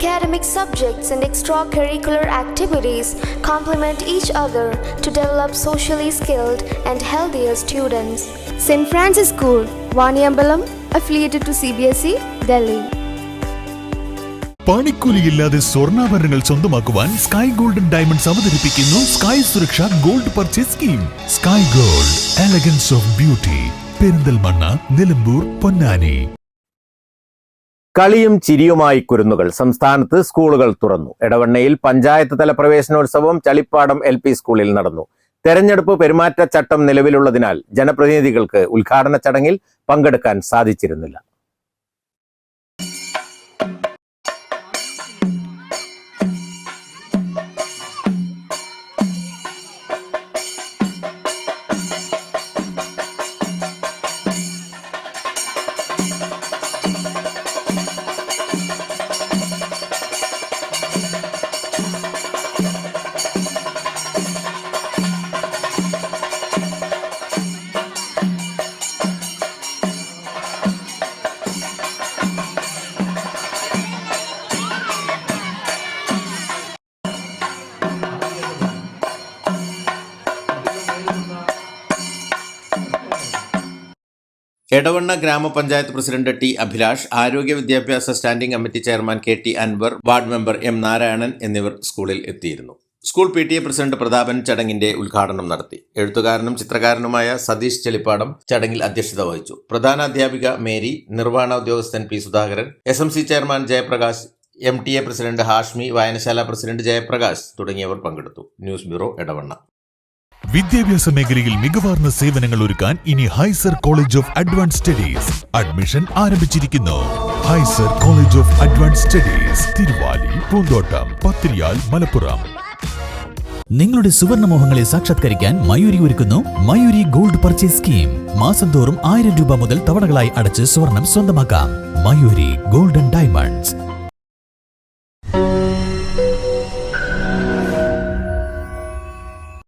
Academic subjects and extracurricular activities complement each other to develop socially skilled and healthier students. St. Francis School, Vaniyambalam, affiliated to CBSE, Delhi. പണിക്കൂലിയില്ലാതെ സ്വർണ്ണാഭരണങ്ങൾ സ്വന്തമാക്കുവാൻ sky golden diamonds അവതരിപ്പിക്കുന്നു sky സുരക്ഷ gold purchase scheme. Sky gold, elegance of beauty, Perinthalmanna, Nilambur, Ponnani. കളിയും ചിരിയുമായി കുരുന്നുകൾ. സംസ്ഥാനത്ത് സ്കൂളുകൾ തുറന്നു. എടവണ്ണയിൽ പഞ്ചായത്ത് തല പ്രവേശനോത്സവം Chalippadam LP സ്കൂളിൽ നടന്നു. തെരഞ്ഞെടുപ്പ് പെരുമാറ്റച്ചട്ടം നിലവിലുള്ളതിനാൽ ജനപ്രതിനിധികൾക്ക് ഉദ്ഘാടന ചടങ്ങിൽ പങ്കെടുക്കാൻ സാധിച്ചിരുന്നില്ല. എടവണ്ണ ഗ്രാമപഞ്ചായത്ത് പ്രസിഡന്റ് T. അഭിലാഷ്, ആരോഗ്യ വിദ്യാഭ്യാസ standing committee chairman KT. Anvar, ward member M. Narayanan എന്നിവർ സ്കൂളിൽ എത്തിയിരുന്നു. സ്കൂൾ PTA പ്രസിഡന്റ് പ്രതാപൻ ചടങ്ങിന്റെ ഉദ്ഘാടനം നടത്തി. എഴുത്തുകാരനും ചിത്രകാരനുമായ സതീഷ് ചെളിപ്പാടം ചടങ്ങിൽ അധ്യക്ഷത വഹിച്ചു. പ്രധാന അധ്യാപിക മേരി, നിർവ്വഹണ ഉദ്യോഗസ്ഥൻ P. Sudhakaran, SMC chairman Jayaprakash, MTA president Hashmi, വായനശാല പ്രസിഡന്റ് ജയപ്രകാശ് തുടങ്ങിയവർ പങ്കെടുത്തു. News bureau, Edavanna. വിദ്യാഭ്യാസ മേഖലയിൽ മികവാർന്ന സേവനങ്ങൾ ഒരുക്കാൻ ഇനി Hyzer college of advance studies. Admission ആരംഭിച്ചിരിക്കുന്നു. Hyzer college of advance studies, Thiruvali, Poonthottam, Pathiriyal, Malappuram. നിങ്ങളുടെ സുവർണമോഹങ്ങളെ സാക്ഷാത്കരിക്കാൻ മയൂരി ഒരുക്കുന്നു മയൂരി ഗോൾഡ് പർച്ചേസ് സ്കീം. മാസം തോറും 1000 രൂപ മുതൽ തവണകളായി അടച്ച് സ്വർണം സ്വന്തമാക്കാം. Mayuri golden diamonds.